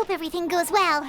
hope everything goes well.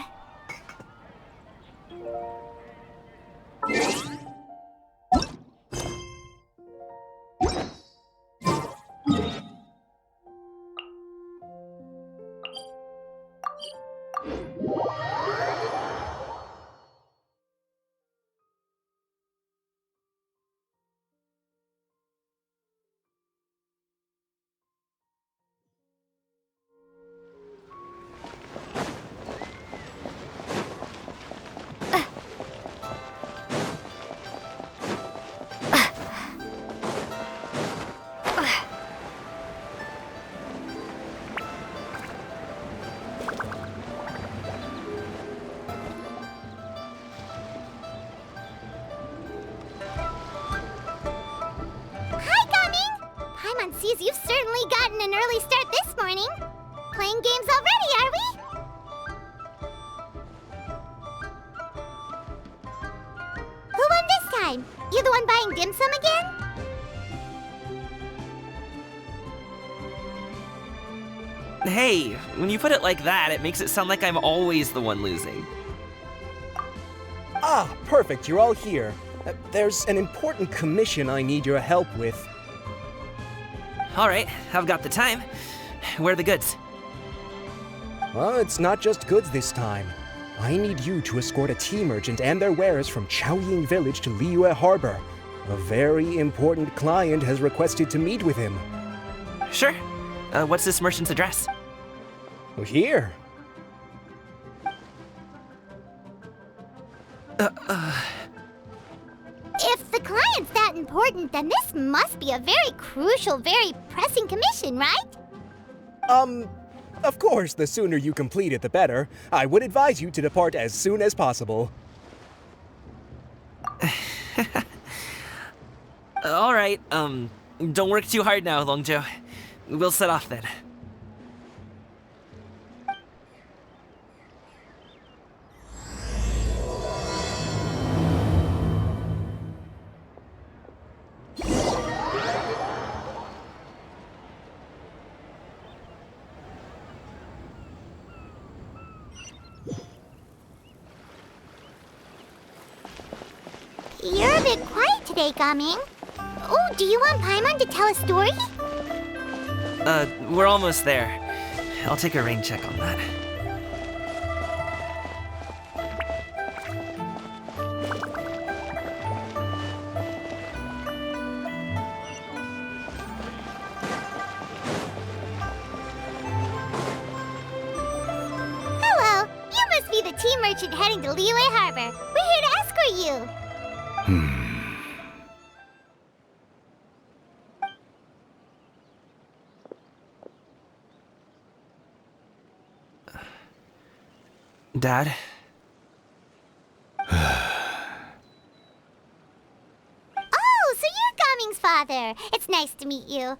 Sees you've certainly gotten an early start this morning. Playing games already, are we? Who won this time? You the one buying dim sum again? Hey, when you put it like that, it makes it sound like I'm always the one losing. Ah, perfect, you're all here. There's an important commission I need your help with. Alright, I've got the time. Where are the goods? Well, it's not just goods this time. I need you to escort a tea merchant and their wares from Chaoying Village to Liyue Harbor. A very important client has requested to meet with him. Sure. What's this merchant's address? Here. If the client's that important, then this must be a very crucial, very pressing commission, right? Of course, the sooner you complete it, the better. I would advise you to depart as soon as possible. Alright, don't work too hard now, Longzhou. We'll set off then. You're a bit quiet today, Gaming. Oh, do you want Paimon to tell a story? We're almost there. I'll take a rain check on that. Hello, you must be the tea merchant heading to Liyue Harbor. We're here to escort you. Dad? Oh, so you're Gaming's father. It's nice to meet you.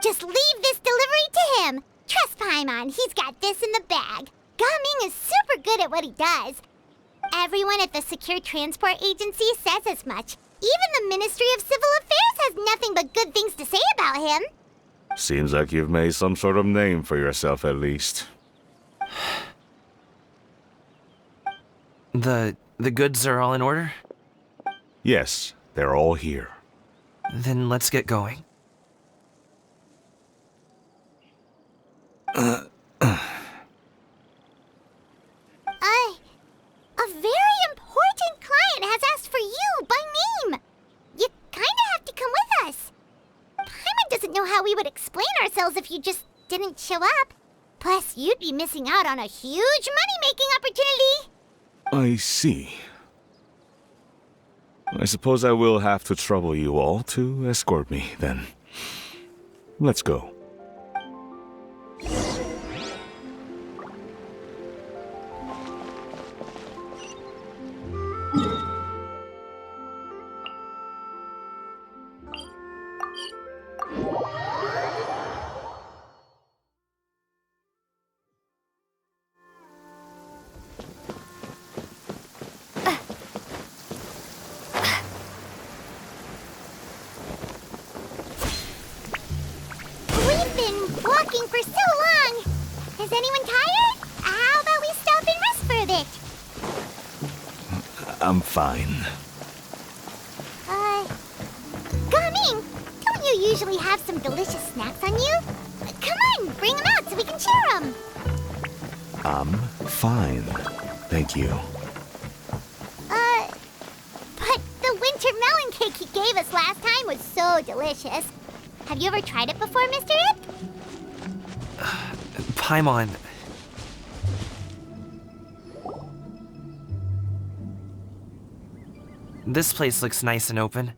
Just leave this delivery to him. Trust Paimon, he's got this in the bag. Gaming is super good at what he does. Everyone at the Secure Transport Agency says as much. Even the Ministry of Civil Affairs has nothing but good things to say about him. Seems like you've made some sort of name for yourself at least. The goods are all in order? Yes, they're all here. Then let's get going. A very important client has asked for you by name. You kinda have to come with us. Paimon doesn't know how we would explain ourselves if you just didn't show up. Plus, you'd be missing out on a huge money-making opportunity. I see. I suppose I will have to trouble you all to escort me, then. Let's go. We've been walking for so long. Is anyone tired? I'm fine. Gaming, don't you usually have some delicious snacks on you? Come on, bring them out so we can share them. I'm fine. Thank you. But the winter melon cake he gave us last time was so delicious. Have you ever tried it before, Mr. Ip? Paimon. This place looks nice and open.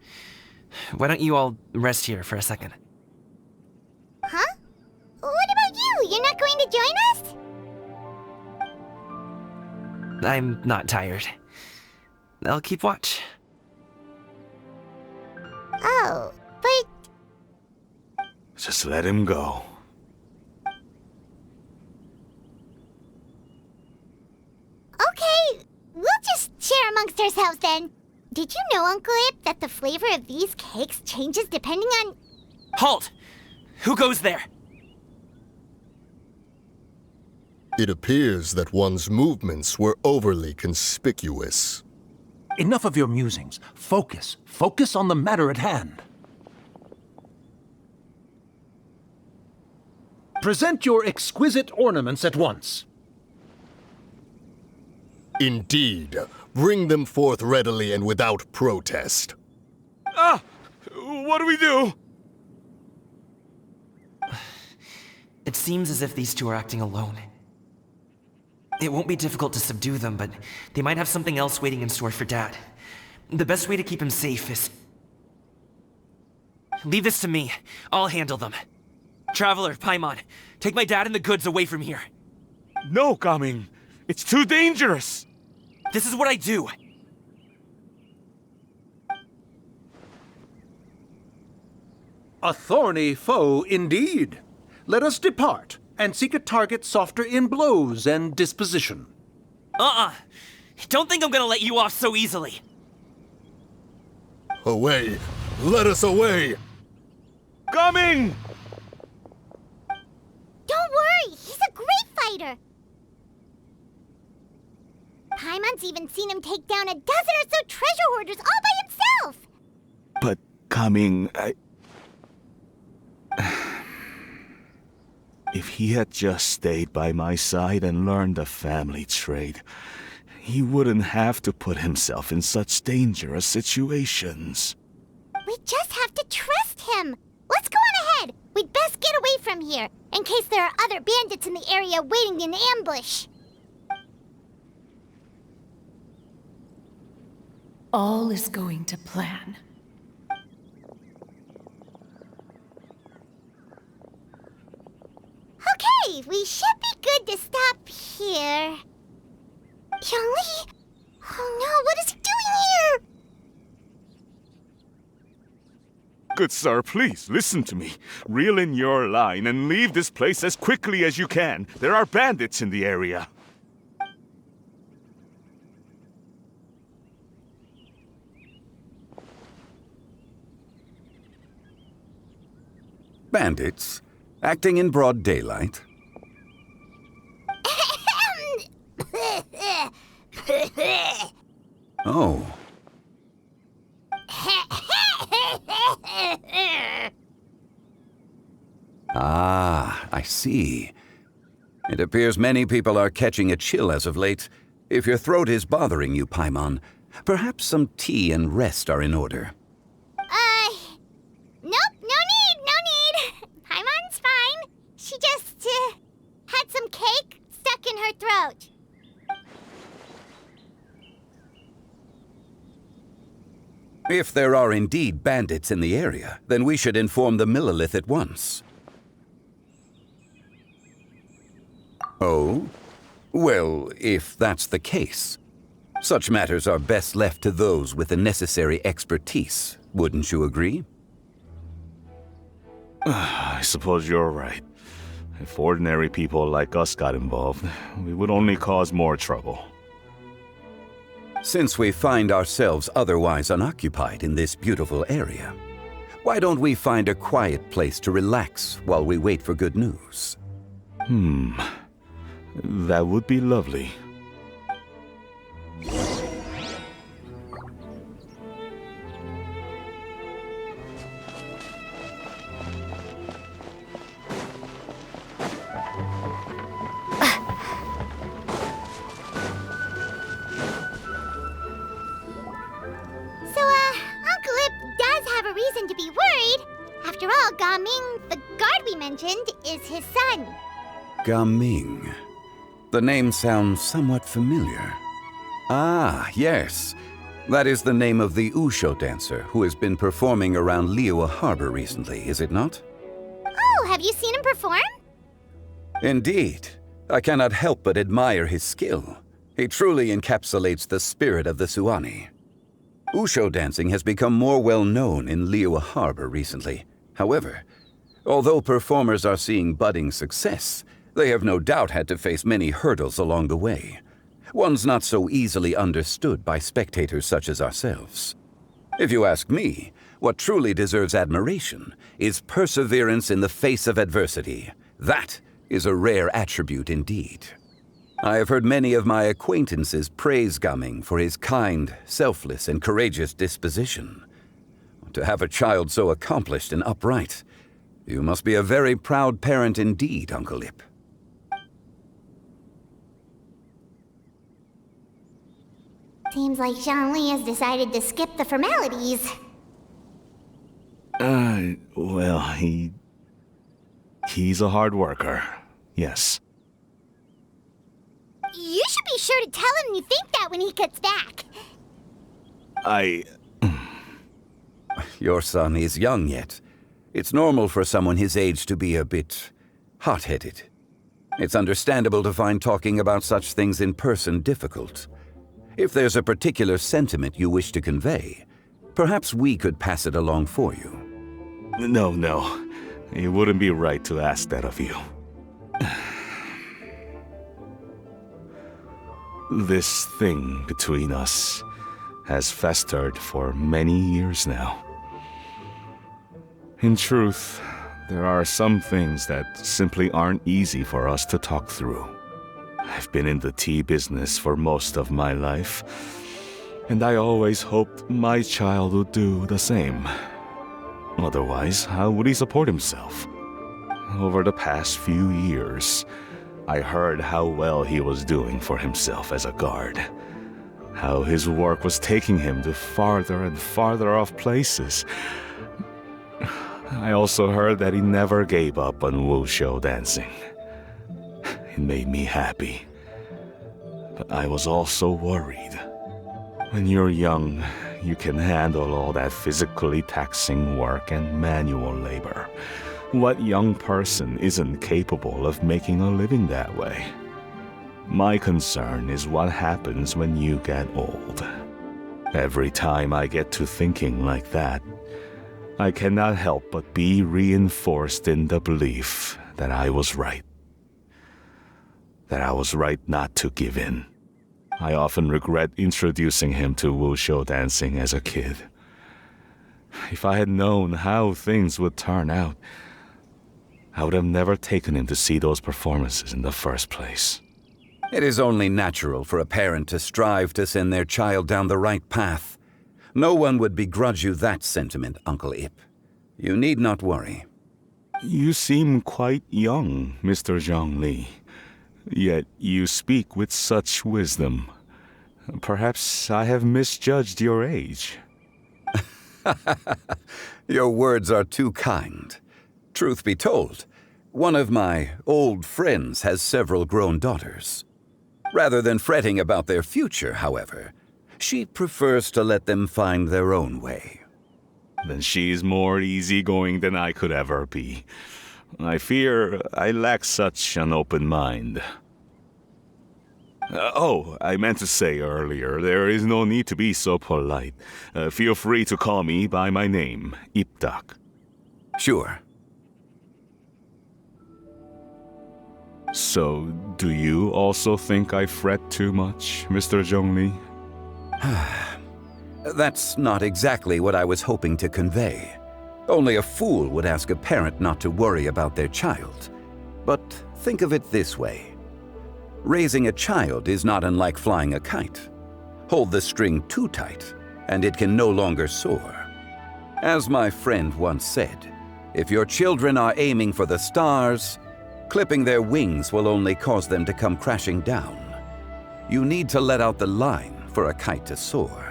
Why don't you all rest here for a second? Huh? What about you? You're not going to join us? I'm not tired. I'll keep watch. Oh, but Just let him go. okay, we'll just share amongst ourselves then. Did you know, Uncle Ip, that the flavor of these cakes changes depending on... Halt! Who goes there? It appears that one's movements were overly conspicuous. Enough of your musings. Focus. Focus on the matter at hand. Present your exquisite ornaments at once. Indeed, bring them forth readily and without protest. Ah! What do we do? It seems as if these two are acting alone. It won't be difficult to subdue them, but they might have something else waiting in store for Dad. The best way to keep him safe is... Leave this to me. I'll handle them. Traveler, Paimon, take my dad and the goods away from here. No, Gaming. It's too dangerous. This is what I do. A thorny foe indeed. Let us depart and seek a target softer in blows and disposition. Don't think I'm gonna let you off so easily. Away! Let us away! Gaming! Don't worry, he's a great fighter. Paimon's even seen him take down a dozen or so treasure hoarders all by himself. But, Gaming, If he had just stayed by my side and learned the family trade, he wouldn't have to put himself in such dangerous situations. We just have to trust him. Let's go on ahead. We'd best get away from here, in case there are other bandits in the area waiting in ambush. All is going to plan. Okay, we should be good to stop here. Yongli? Oh no, what is he doing here? Good sir, please, listen to me. Reel in your line and leave this place as quickly as you can. There are bandits in the area. Bandits? Acting in broad daylight? Oh. Ah, I see. It appears many people are catching a chill as of late. If your throat is bothering you, Paimon, perhaps some tea and rest are in order. Nope, no need. Paimon's fine. She just, had some cake stuck in her throat. If there are indeed bandits in the area, then we should inform the Millilith at once. Oh? Well, if that's the case, such matters are best left to those with the necessary expertise, wouldn't you agree? I suppose you're right. If ordinary people like us got involved, we would only cause more trouble. Since we find ourselves otherwise unoccupied in this beautiful area, why don't we find a quiet place to relax while we wait for good news? That would be lovely. mentioned is his son. Gaming. The name sounds somewhat familiar. Ah, yes. That is the name of the Usho dancer who has been performing around Liyue Harbor recently, is it not? Oh, have you seen him perform? Indeed. I cannot help but admire his skill. He truly encapsulates the spirit of the Suani. Usho dancing has become more well known in Liyue Harbor recently. However, although performers are seeing budding success, they have no doubt had to face many hurdles along the way. Ones not so easily understood by spectators such as ourselves. If you ask me, what truly deserves admiration is perseverance in the face of adversity. That is a rare attribute indeed. I have heard many of my acquaintances praise Gaming for his kind, selfless, and courageous disposition. To have a child so accomplished and upright, you must be a very proud parent indeed, Uncle Ip. Seems like Zhongli has decided to skip the formalities. Well, he's a hard worker. Yes. You should be sure to tell him you think that when he gets back. Your son is young yet. It's normal for someone his age to be a bit hot-headed. It's understandable to find talking about such things in person difficult. If there's a particular sentiment you wish to convey, perhaps we could pass it along for you. No. It wouldn't be right to ask that of you. This thing between us has festered for many years now. In truth, there are some things that simply aren't easy for us to talk through. I've been in the tea business for most of my life, and I always hoped my child would do the same. Otherwise, how would he support himself? Over the past few years, I heard how well he was doing for himself as a guard. How his work was taking him to farther and farther off places. I also heard that he never gave up on wushu dancing. It made me happy. But I was also worried. When you're young, you can handle all that physically taxing work and manual labor. What young person isn't capable of making a living that way? My concern is what happens when you get old. Every time I get to thinking like that, I cannot help but be reinforced in the belief that I was right. That I was right not to give in. I often regret introducing him to wushu dancing as a kid. If I had known how things would turn out, I would have never taken him to see those performances in the first place. It is only natural for a parent to strive to send their child down the right path. No one would begrudge you that sentiment, Uncle Ip. You need not worry. You seem quite young, Mr. Zhongli. Yet you speak with such wisdom. Perhaps I have misjudged your age. Your words are too kind. Truth be told, one of my old friends has several grown daughters. Rather than fretting about their future, however, she prefers to let them find their own way. Then she's more easygoing than I could ever be. I fear I lack such an open mind. I meant to say earlier, there is no need to be so polite. Feel free to call me by my name, Ipdak. Sure. So, do you also think I fret too much, Mr. Zhongli? That's not exactly what I was hoping to convey. Only a fool would ask a parent not to worry about their child. But think of it this way. Raising a child is not unlike flying a kite. Hold the string too tight, and it can no longer soar. As my friend once said, if your children are aiming for the stars, clipping their wings will only cause them to come crashing down. You need to let out the line for a kite to soar.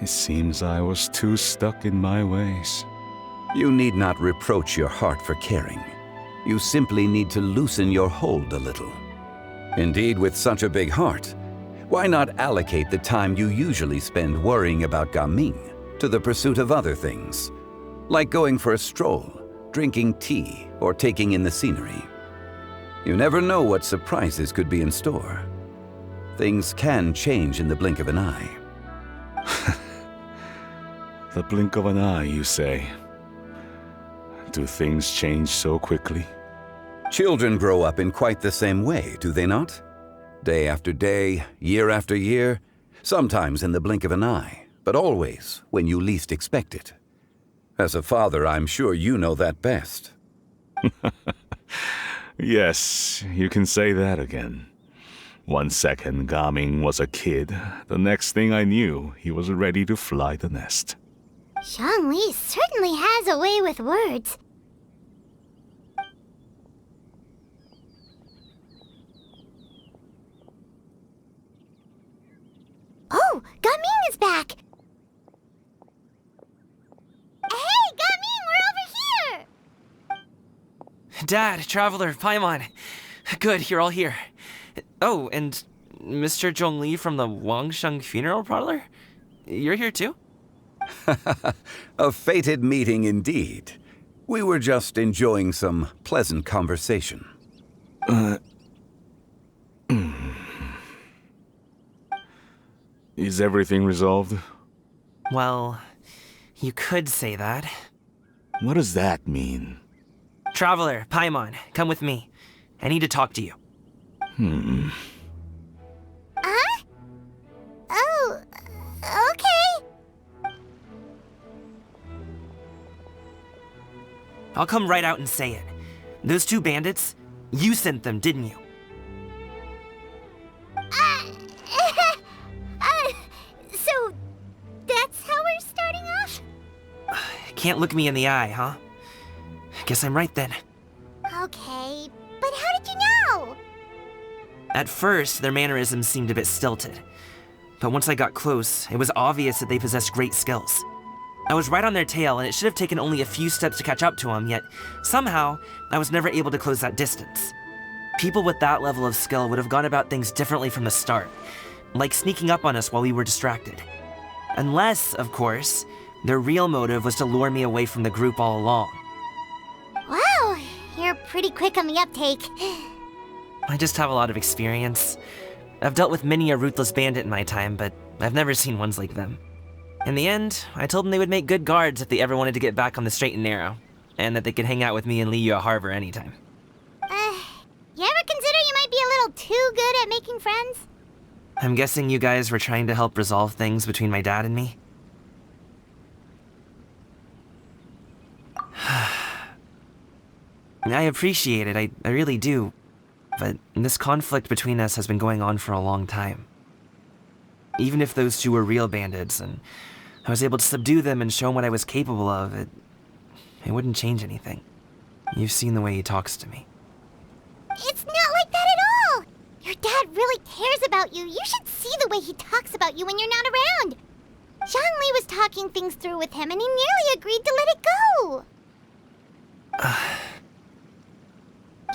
It seems I was too stuck in my ways. You need not reproach your heart for caring. You simply need to loosen your hold a little. Indeed, with such a big heart, why not allocate the time you usually spend worrying about Gaming to the pursuit of other things, like going for a stroll, drinking tea, or taking in the scenery? You never know what surprises could be in store. Things can change in the blink of an eye. The blink of an eye, you say? Do things change so quickly? Children grow up in quite the same way, do they not? Day after day, year after year, sometimes in the blink of an eye, but always when you least expect it. As a father, I'm sure you know that best. Yes, you can say that again. 1 second Gaming was a kid, the next thing I knew, he was ready to fly the nest. Zhongli certainly has a way with words. Oh, Gaming is back! Hey, Gaming, we're over here! Dad, Traveler, Paimon. Good, you're all here. Oh, and Mr. Zhongli from the Wangsheng Funeral Parlor? You're here too? A fated meeting indeed. We were just enjoying some pleasant conversation. Is everything resolved? Well, you could say that. What does that mean? Traveler, Paimon, come with me. I need to talk to you. Huh? Oh, okay. I'll come right out and say it. Those two bandits, you sent them, didn't you? So that's how we're starting off? Can't look me in the eye, huh? Guess I'm right then. Okay, but how did you know? At first, their mannerisms seemed a bit stilted. But once I got close, it was obvious that they possessed great skills. I was right on their tail, and it should have taken only a few steps to catch up to them, yet somehow, I was never able to close that distance. People with that level of skill would have gone about things differently from the start, like sneaking up on us while we were distracted. Unless, of course, their real motive was to lure me away from the group all along. Wow, you're pretty quick on the uptake. I just have a lot of experience. I've dealt with many a ruthless bandit in my time, but I've never seen ones like them. In the end, I told them they would make good guards if they ever wanted to get back on the straight and narrow, and that they could hang out with me in Liyue Harbor anytime. You ever consider you might be a little too good at making friends? I'm guessing you guys were trying to help resolve things between my dad and me? I appreciate it, I really do. But this conflict between us has been going on for a long time. Even if those two were real bandits, and I was able to subdue them and show them what I was capable of, it wouldn't change anything. You've seen the way he talks to me. It's not like that at all! Your dad really cares about you. You should see the way he talks about you when you're not around. Zhongli was talking things through with him, and he nearly agreed to let it go.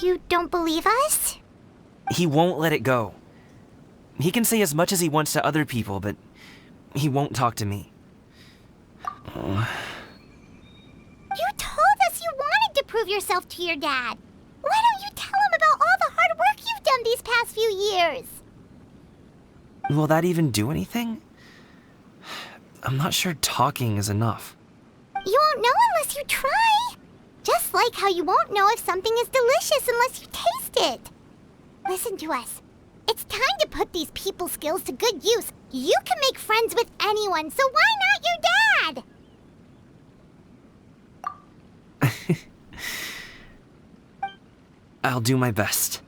You don't believe us? He won't let it go. He can say as much as he wants to other people, but he won't talk to me. You told us you wanted to prove yourself to your dad. Why don't you tell him about all the hard work you've done these past few years? Will that even do anything? I'm not sure talking is enough. You won't know unless you try. Just like how you won't know if something is delicious unless you taste it. Listen to us. It's time to put these people skills to good use. You can make friends with anyone, so why not your dad? I'll do my best.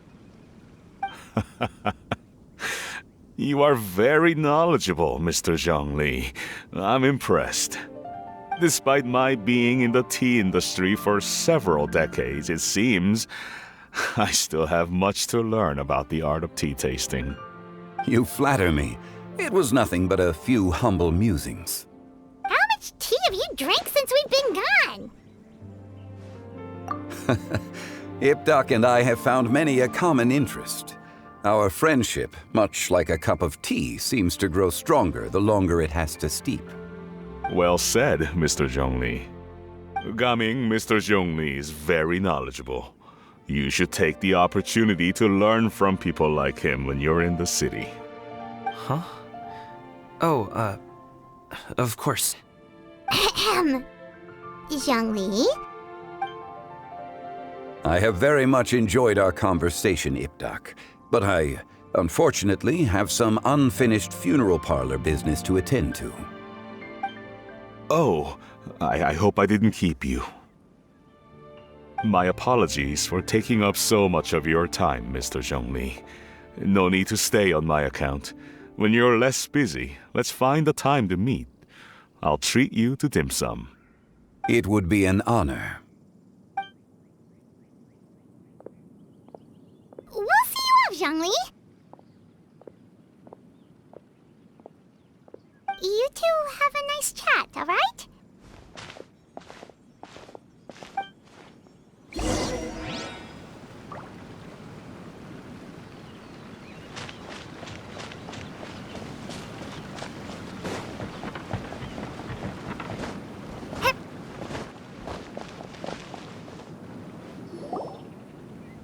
You are very knowledgeable, Mr. Zhongli. I'm impressed. Despite my being in the tea industry for several decades, it seems I still have much to learn about the art of tea tasting. You flatter me. It was nothing but a few humble musings. How much tea have you drank since we've been gone? Ipdak and I have found many a common interest. Our friendship, much like a cup of tea, seems to grow stronger the longer it has to steep. Well said, Mr. Zhongli. Gaming, Mr. Zhongli is very knowledgeable. You should take the opportunity to learn from people like him when you're in the city. Huh? Oh, of course. Ahem. Zhongli? I have very much enjoyed our conversation, Ipdak, but I, unfortunately, have some unfinished funeral parlor business to attend to. Oh, I hope I didn't keep you. My apologies for taking up so much of your time, Mr. Zhongli. No need to stay on my account. When you're less busy, let's find a time to meet. I'll treat you to dim sum. It would be an honor. We'll see you off, Zhongli. You two have a nice chat, alright?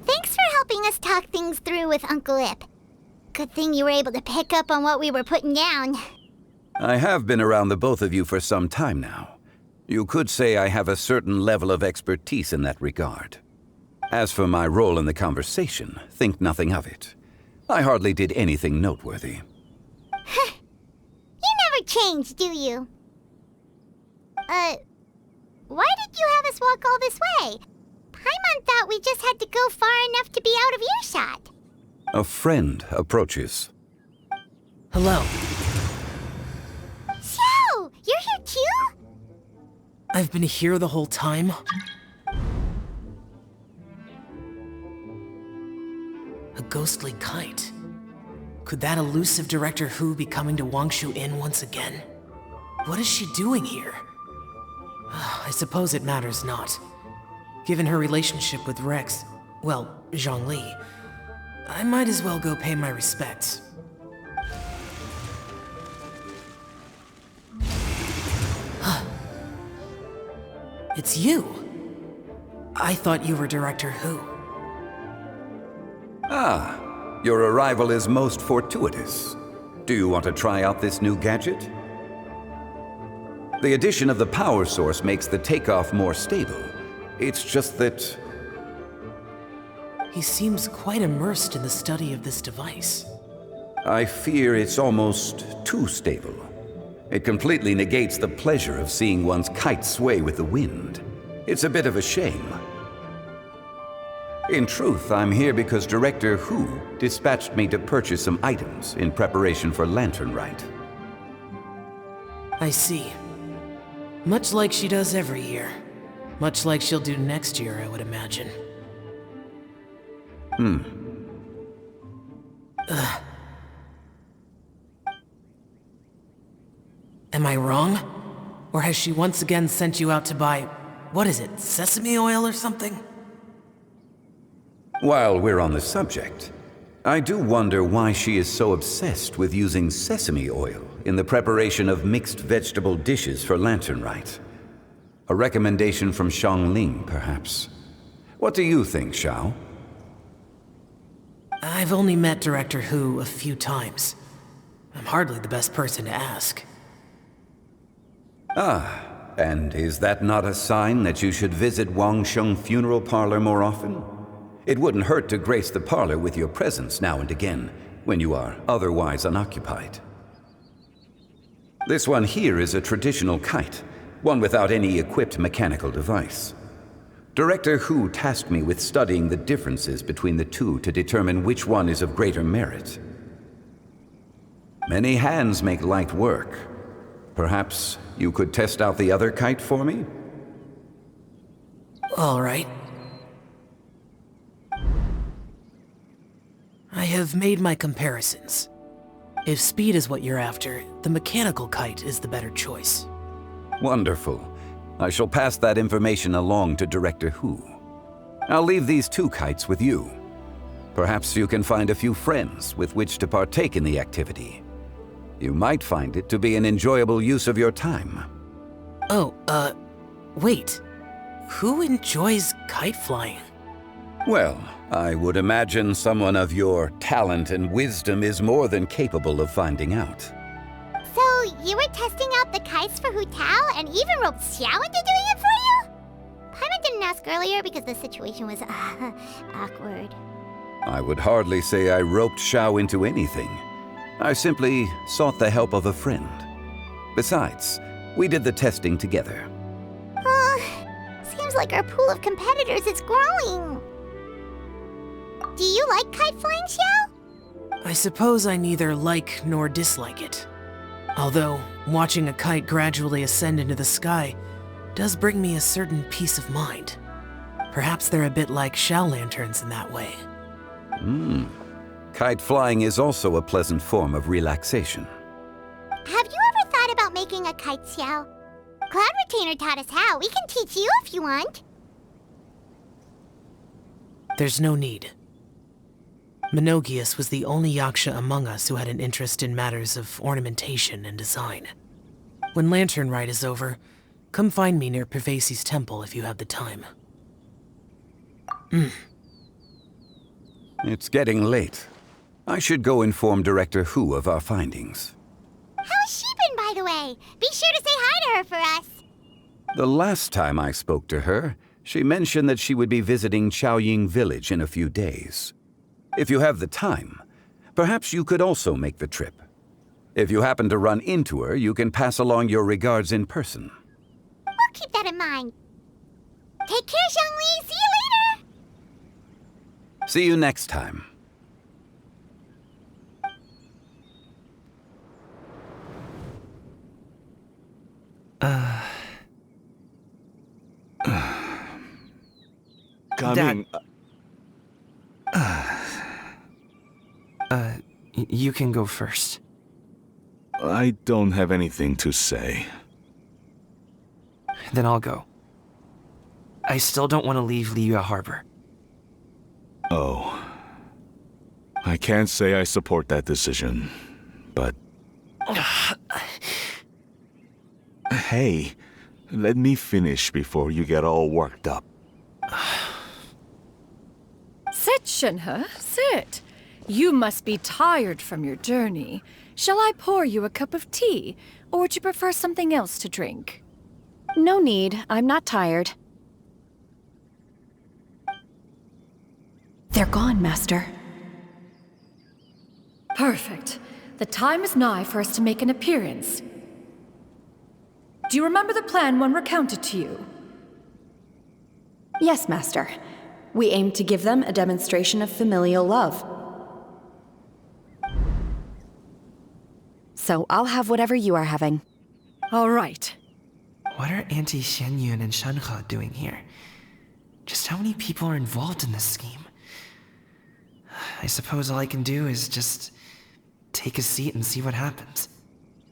Thanks for helping us talk things through with Uncle Ip. Good thing you were able to pick up on what we were putting down. I have been around the both of you for some time now. You could say I have a certain level of expertise in that regard. As for my role in the conversation, think nothing of it. I hardly did anything noteworthy. You never change, do you? Why did you have us walk all this way? Paimon thought we just had to go far enough to be out of earshot. A friend approaches. Hello. So, you're here too? I've been here the whole time. A ghostly kite. Could that elusive Director Hu be coming to Wangshu Inn once again? What is she doing here? I suppose it matters not. Given her relationship with Rex, well, Zhongli, I might as well go pay my respects. It's you! I thought you were Director Hu. Ah, your arrival is most fortuitous. Do you want to try out this new gadget? The addition of the power source makes the takeoff more stable. It's just that... He seems quite immersed in the study of this device. I fear it's almost too stable. It completely negates the pleasure of seeing one's kite sway with the wind. It's a bit of a shame. In truth, I'm here because Director Hu dispatched me to purchase some items in preparation for Lantern Rite. I see. Much like she does every year. Much like she'll do next year, I would imagine. Am I wrong? Or has she once again sent you out to buy, what is it, sesame oil or something? While we're on the subject, I do wonder why she is so obsessed with using sesame oil in the preparation of mixed vegetable dishes for Lantern Rite. A recommendation from Xiangling, perhaps. What do you think, Xiao? I've only met Director Hu a few times. I'm hardly the best person to ask. Ah, and is that not a sign that you should visit Wangsheng Funeral Parlor more often? It wouldn't hurt to grace the parlor with your presence now and again, when you are otherwise unoccupied. This one here is a traditional kite, one without any equipped mechanical device. Director Hu tasked me with studying the differences between the two to determine which one is of greater merit. Many hands make light work. Perhaps you could test out the other kite for me? All right. I have made my comparisons. If speed is what you're after, the mechanical kite is the better choice. Wonderful. I shall pass that information along to Director Hu. I'll leave these 2 kites with you. Perhaps you can find a few friends with which to partake in the activity. You might find it to be an enjoyable use of your time. Oh, wait. Who enjoys kite flying? Well, I would imagine someone of your talent and wisdom is more than capable of finding out. So, you were testing out the kites for Hu Tao and even roped Xiao into doing it for you? Paimon didn't ask earlier because the situation was awkward. I would hardly say I roped Xiao into anything. I simply sought the help of a friend. Besides, we did the testing together. Seems like our pool of competitors is growing. Do you like kite flying, Xiao? I suppose I neither like nor dislike it. Although, watching a kite gradually ascend into the sky does bring me a certain peace of mind. Perhaps they're a bit like Xiao lanterns in that way. Kite flying is also a pleasant form of relaxation. Have you ever thought about making a kite, Xiao? Cloud Retainer taught us how. We can teach you if you want. There's no need. Menogias was the only yaksha among us who had an interest in matters of ornamentation and design. When Lantern Rite is over, come find me near Pervasi's temple if you have the time. It's getting late. I should go inform Director Hu of our findings. How's she been, by the way? Be sure to say hi to her for us. The last time I spoke to her, she mentioned that she would be visiting Chaoying Village in a few days. If you have the time, perhaps you could also make the trip. If you happen to run into her, you can pass along your regards in person. We'll keep that in mind. Take care, Zhongli. See you later. See you next time. Coming. You can go first. I don't have anything to say. Then I'll go. I still don't want to leave Liyue Harbor. Oh. I can't say I support that decision, but... Hey, let me finish before you get all worked up. Sit, Shenhe, sit. You must be tired from your journey. Shall I pour you a cup of tea, or would you prefer something else to drink? No need. I'm not tired. They're gone, Master. Perfect. The time is nigh for us to make an appearance. Do you remember the plan when recounted to you? Yes, Master. We aim to give them a demonstration of familial love. So I'll have whatever you are having. All right. What are Auntie Xianyun and Shenhe doing here? Just how many people are involved in this scheme? I suppose all I can do is just take a seat and see what happens.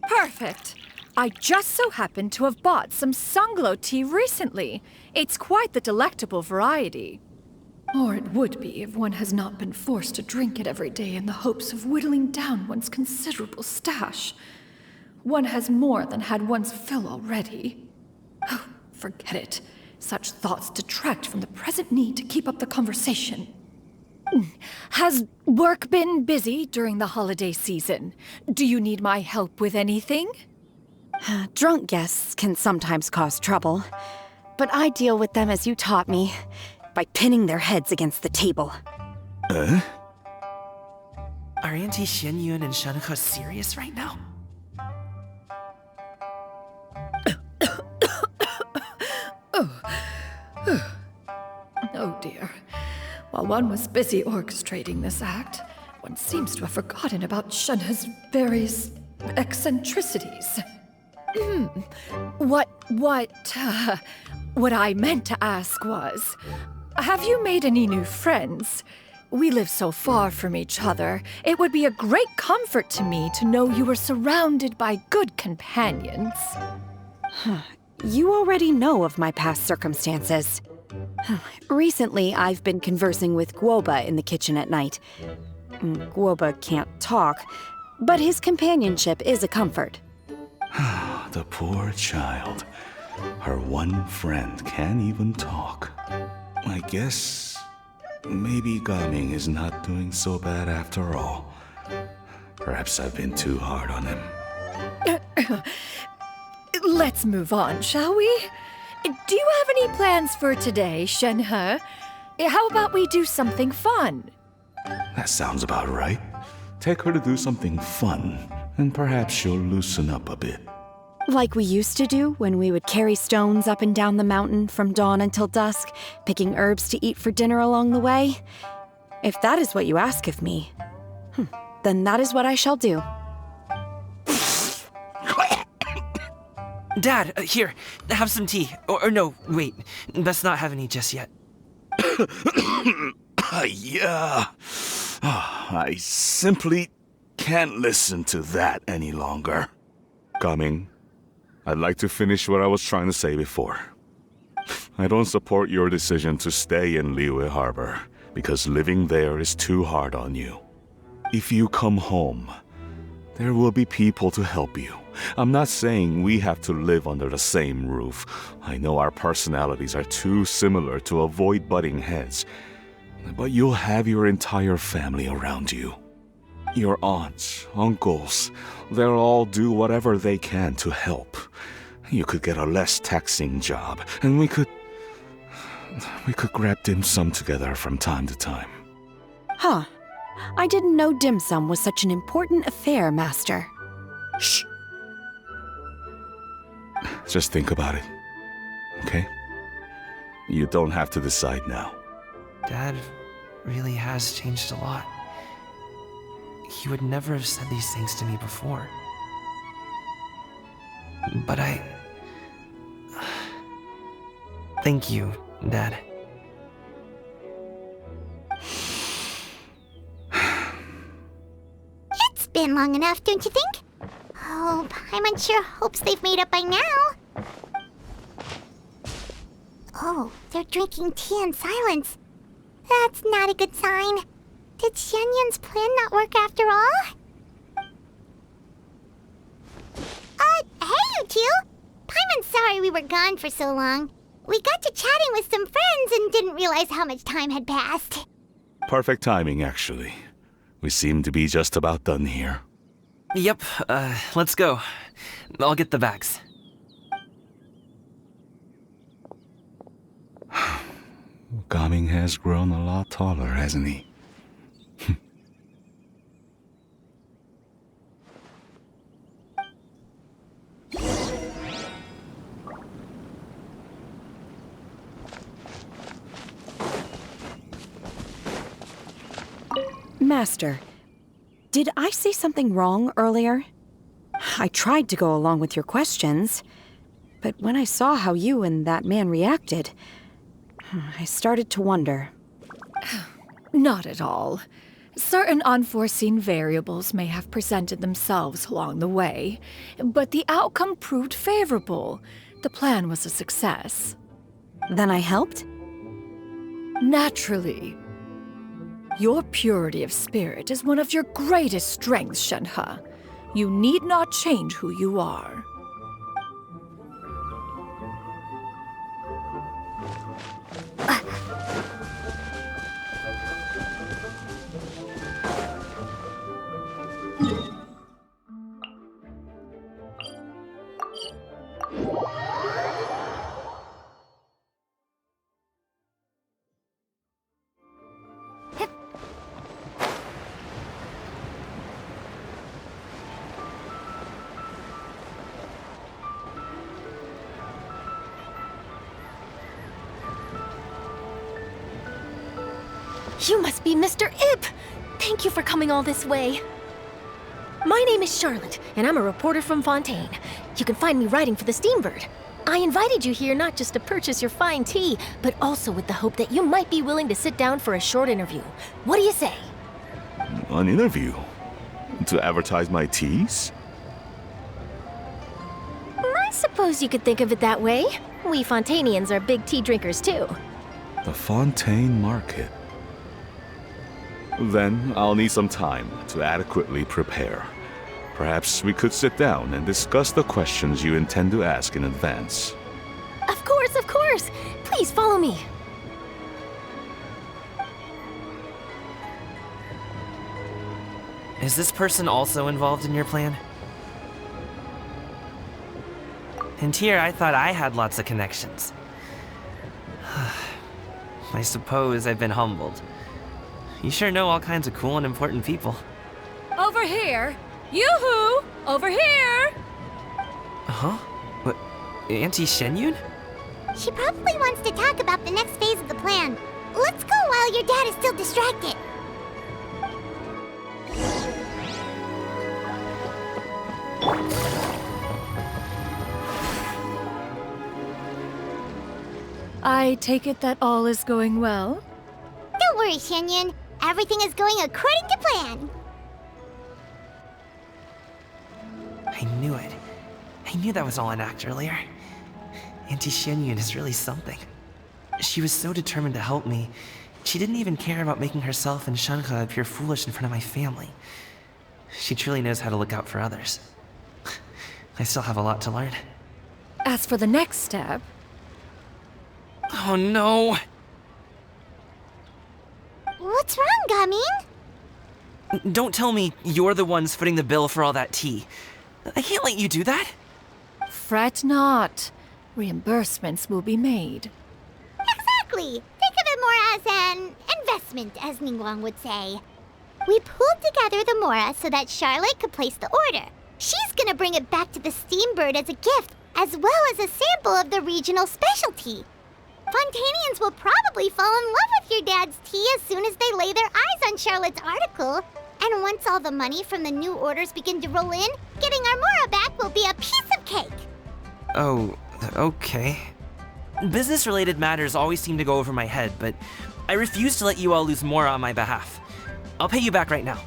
Perfect. I just so happen to have bought some Sunglow tea recently. It's quite the delectable variety. Or it would be if one has not been forced to drink it every day in the hopes of whittling down one's considerable stash. One has more than had one's fill already. Oh, forget it. Such thoughts detract from the present need to keep up the conversation. Has work been busy during the holiday season? Do you need my help with anything? Drunk guests can sometimes cause trouble, but I deal with them as you taught me, by pinning their heads against the table. Are Auntie Xianyun and Shenhe serious right now? Oh dear. While one was busy orchestrating this act, one seems to have forgotten about Shenhe's various eccentricities. What I meant to ask was, have you made any new friends? We live so far from each other. It would be a great comfort to me to know you were surrounded by good companions. You already know of my past circumstances. Recently, I've been conversing with Guoba in the kitchen at night. Guoba can't talk, but his companionship is a comfort. The poor child. Her one friend can't even talk. I guess maybe Gaming is not doing so bad after all. Perhaps I've been too hard on him. Let's move on, shall we? Do you have any plans for today, Shenhe? How about we do something fun? That sounds about right. Take her to do something fun, and perhaps she'll loosen up a bit. Like we used to do when we would carry stones up and down the mountain from dawn until dusk, picking herbs to eat for dinner along the way? If that is what you ask of me, then that is what I shall do. Dad, here, have some tea. Or no, wait, let's not have any just yet. Yeah. I simply can't listen to that any longer. Gaming, I'd like to finish what I was trying to say before. I don't support your decision to stay in Liyue Harbor, because living there is too hard on you. If you come home, there will be people to help you. I'm not saying we have to live under the same roof. I know our personalities are too similar to avoid butting heads. But you'll have your entire family around you. Your aunts, uncles, they'll all do whatever they can to help. You could get a less taxing job, and we could grab dim sum together from time to time. Huh. I didn't know dim sum was such an important affair, Master. Shh. Just think about it, okay? You don't have to decide now. Dad really has changed a lot. He would never have said these things to me before. But thank you, Dad. It's been long enough, don't you think? Oh, Paimon sure hopes they've made up by now. Oh, they're drinking tea in silence. That's not a good sign. Did Xianyun's plan not work after all? Hey you two! Paimon's sorry we were gone for so long. We got to chatting with some friends and didn't realize how much time had passed. Perfect timing, actually. We seem to be just about done here. Yep, let's go. I'll get the bags. Gaming has grown a lot taller, hasn't he? Master, did I say something wrong earlier? I tried to go along with your questions, but when I saw how you and that man reacted, I started to wonder. Not at all. Certain unforeseen variables may have presented themselves along the way, but the outcome proved favorable. The plan was a success. Then I helped? Naturally. Your purity of spirit is one of your greatest strengths, Shenhe. You need not change who you are. You must be Mr. Ip! Thank you for coming all this way. My name is Charlotte, and I'm a reporter from Fontaine. You can find me writing for the Steambird. I invited you here not just to purchase your fine tea, but also with the hope that you might be willing to sit down for a short interview. What do you say? An interview? To advertise my teas? I suppose you could think of it that way. We Fontainians are big tea drinkers too. The Fontaine Market. Then I'll need some time to adequately prepare. Perhaps we could sit down and discuss the questions you intend to ask in advance. Of course, of course! Please follow me. Is this person also involved in your plan? And here I thought I had lots of connections. I suppose I've been humbled. You sure know all kinds of cool and important people. Over here! Yoo-hoo! Over here! Huh? What? Auntie Shenyun? She probably wants to talk about the next phase of the plan. Let's go while your dad is still distracted. I take it that all is going well? Don't worry, Shenyun. Everything is going according to plan. I knew it. I knew that was all an act earlier. Auntie Shenyun is really something. She was so determined to help me. She didn't even care about making herself and Shanka appear foolish in front of my family. She truly knows how to look out for others. I still have a lot to learn. As for the next step... Oh no! What's wrong, Gaming? Don't tell me you're the ones footing the bill for all that tea. I can't let you do that. Fret not. Reimbursements will be made. Exactly. Think of it more as an investment, as Ningguang would say. We pulled together the Mora so that Charlotte could place the order. She's gonna bring it back to the Steambird as a gift, as well as a sample of the regional specialty. Fontanians will probably fall in love with your dad's tea as soon as they lay their eyes on Charlotte's article. And once all the money from the new orders begin to roll in, getting our Mora back will be a piece of cake. Oh, okay. Business-related matters always seem to go over my head, but I refuse to let you all lose more on my behalf. I'll pay you back right now.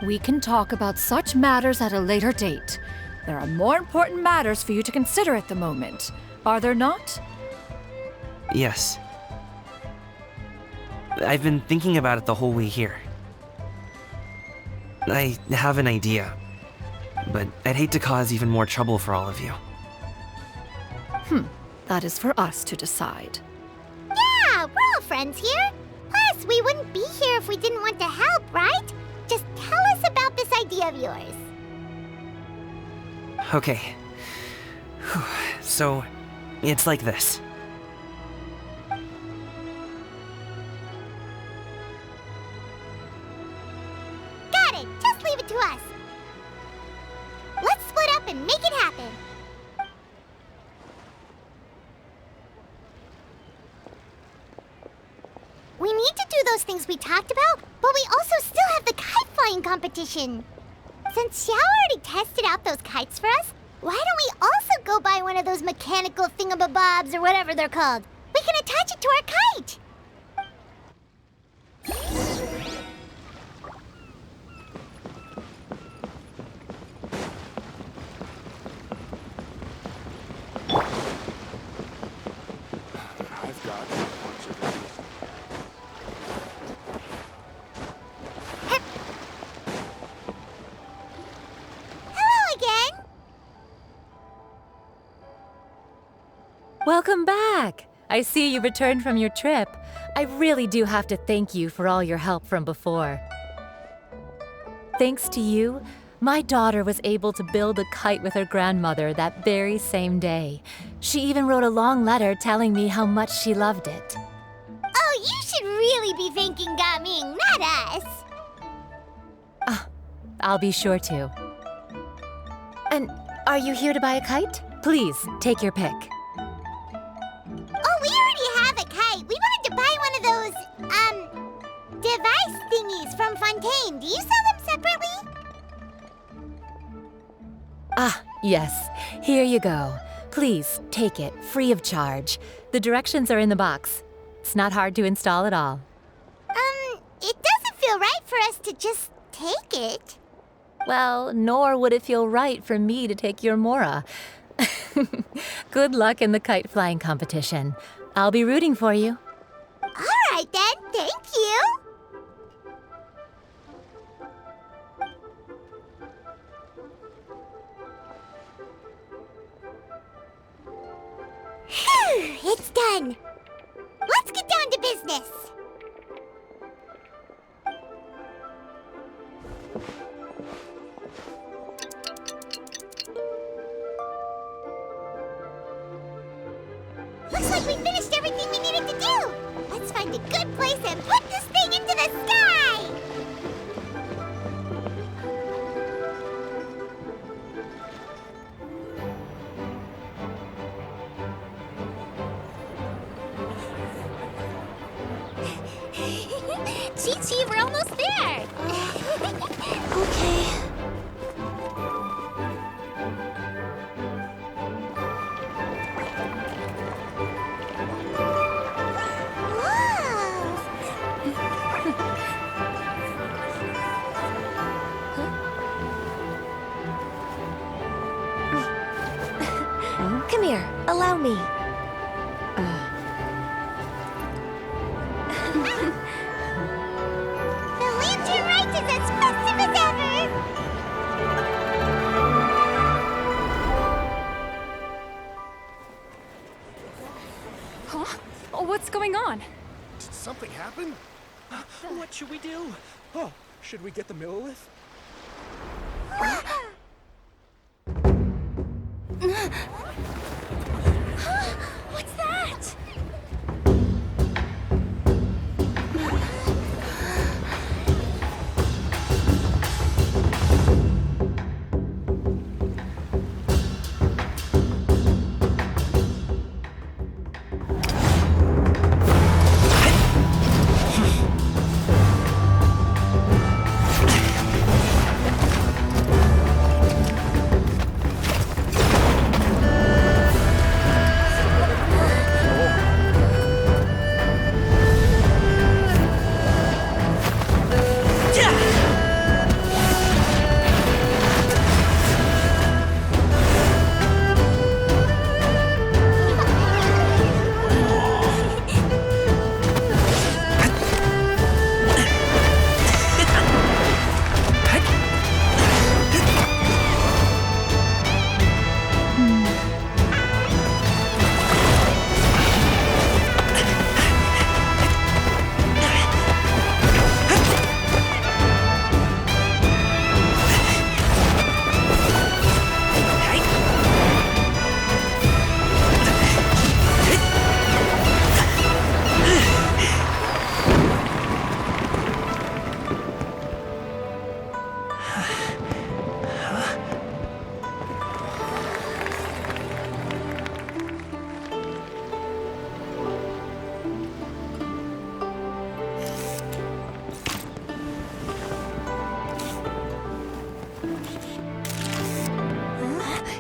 We can talk about such matters at a later date. There are more important matters for you to consider at the moment, are there not? Yes. I've been thinking about it the whole way here. I have an idea, but I'd hate to cause even more trouble for all of you. That is for us to decide. Yeah, we're all friends here. Plus, we wouldn't be here if we didn't want to help, right? Just tell us about this idea of yours. Okay. So, it's like this. Got it. Just leave it to us. Let's split up and make it happen. We need to do those things we talked about, but we also still have the kite flying competition. Since Xiao already tested out those kites for us, why don't we also go buy one of those mechanical thingamabobs or whatever they're called? We can attach it to our kite. Welcome back! I see you returned from your trip. I really do have to thank you for all your help from before. Thanks to you, my daughter was able to build a kite with her grandmother that very same day. She even wrote a long letter telling me how much she loved it. Oh, you should really be thanking Gaming, not us. I'll be sure to. And are you here to buy a kite? Please, take your pick. Oh, we already have a kite. We wanted to buy one of those, device thingies from Fontaine. Do you sell them separately? Yes. Here you go. Please, take it, free of charge. The directions are in the box. It's not hard to install at all. It doesn't feel right for us to just take it. Well, nor would it feel right for me to take your Mora. Good luck in the kite flying competition. I'll be rooting for you. right then. Thank you. Phew, it's done. Let's get down to business. Looks like we finished everything we needed to do. Let's find a good place and put this thing into the sky. Chi-Chi, we're almost there. Okay. Come here, allow me. The Lantern Rite is as festive as ever! Huh? Oh, what's going on? Did something happen? What should we do? Oh, should we get the Millilith? What's that?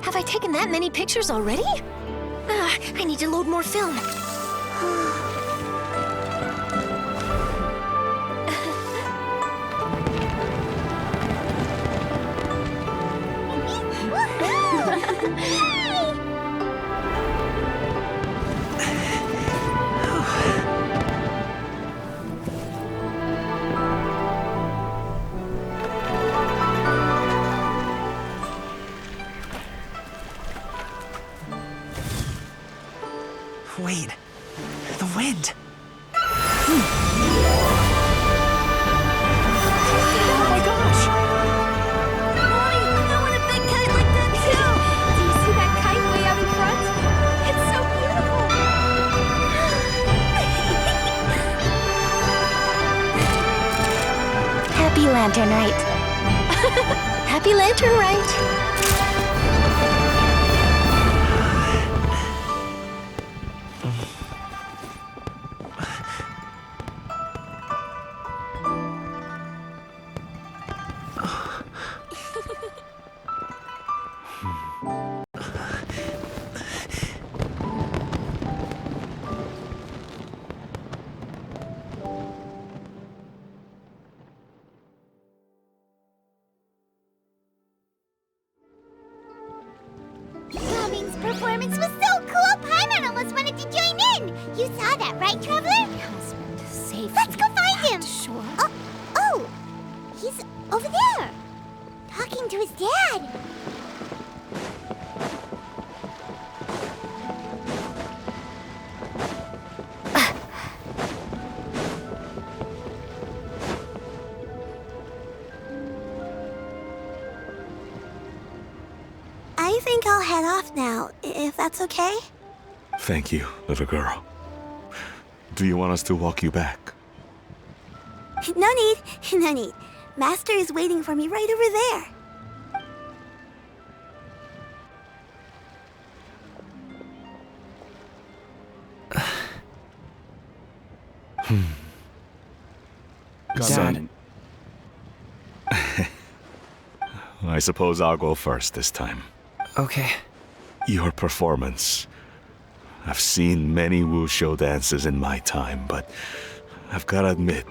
Have I taken that many pictures already? I need to load more film. Wait, the wind. Oh my gosh! Mommy, I want a big kite like that too! Do you see that kite way out in front? It's so beautiful! Happy Lantern Rite. Happy Lantern Rite. Cummings' performance was so cool, Paimon almost wanted to join in! You saw that, right, Traveler? Husband, say Let's go find him! Sure. Oh! He's over there! Talking to his dad! I think I'll head off now, if that's okay. Thank you, little girl. Do you want us to walk you back? No need, no need. Master is waiting for me right over there. Dad. I suppose I'll go first this time. Okay. Your performance. I've seen many wushou dances in my time, but I've gotta admit,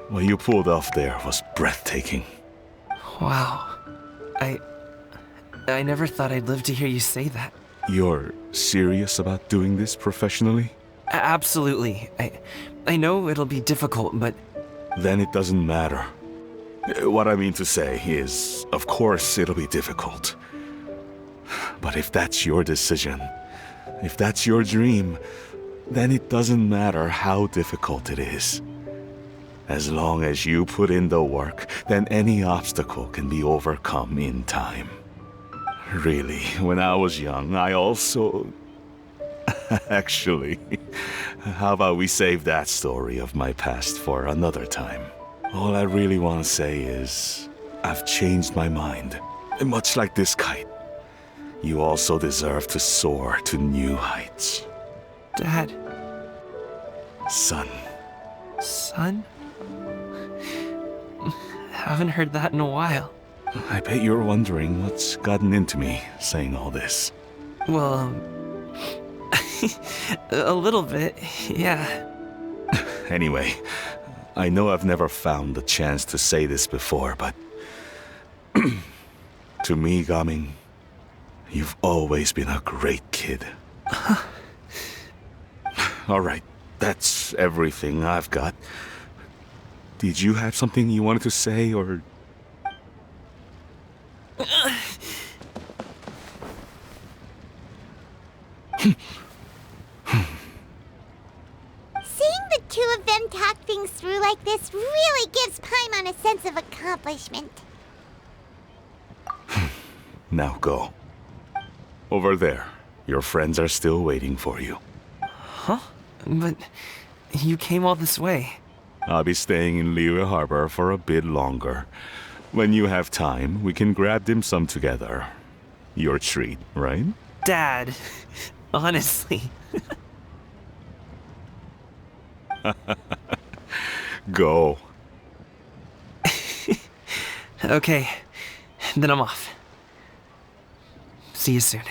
what you pulled off there was breathtaking. Wow. I never thought I'd live to hear you say that. You're serious about doing this professionally? Absolutely. I know it'll be difficult, but... Then it doesn't matter. What I mean to say is, of course it'll be difficult. But if that's your decision, if that's your dream, then it doesn't matter how difficult it is. As long as you put in the work, then any obstacle can be overcome in time. Really, when I was young, I also... Actually, how about we save that story of my past for another time? All I really want to say is, I've changed my mind. Much like this kite, you also deserve to soar to new heights. Dad. Son. Son? Haven't heard that in a while. I bet you're wondering what's gotten into me saying all this. Well, a little bit, yeah. Anyway, I know I've never found the chance to say this before, but... to me, Gaming, you've always been a great kid. Alright, that's everything I've got. Did you have something you wanted to say, or... Seeing the two of them talk things through like this really gives Paimon a sense of accomplishment. Now go. Over there. Your friends are still waiting for you. Huh? But you came all this way. I'll be staying in Liyue Harbor for a bit longer. When you have time, we can grab dim sum together. Your treat, right? Dad, honestly. Go. Okay, then I'm off. See you soon.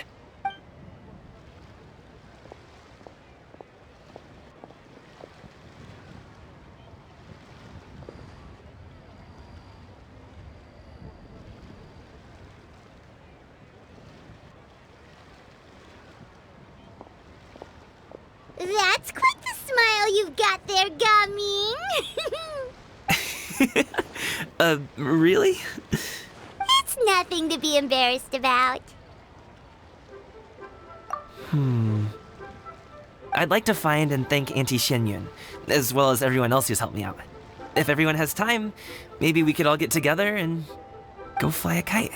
That's quite the smile you've got there, Gaming. Really? It's nothing to be embarrassed about. I'd like to find and thank Auntie Xianyun, as well as everyone else who's helped me out. If everyone has time, maybe we could all get together and go fly a kite.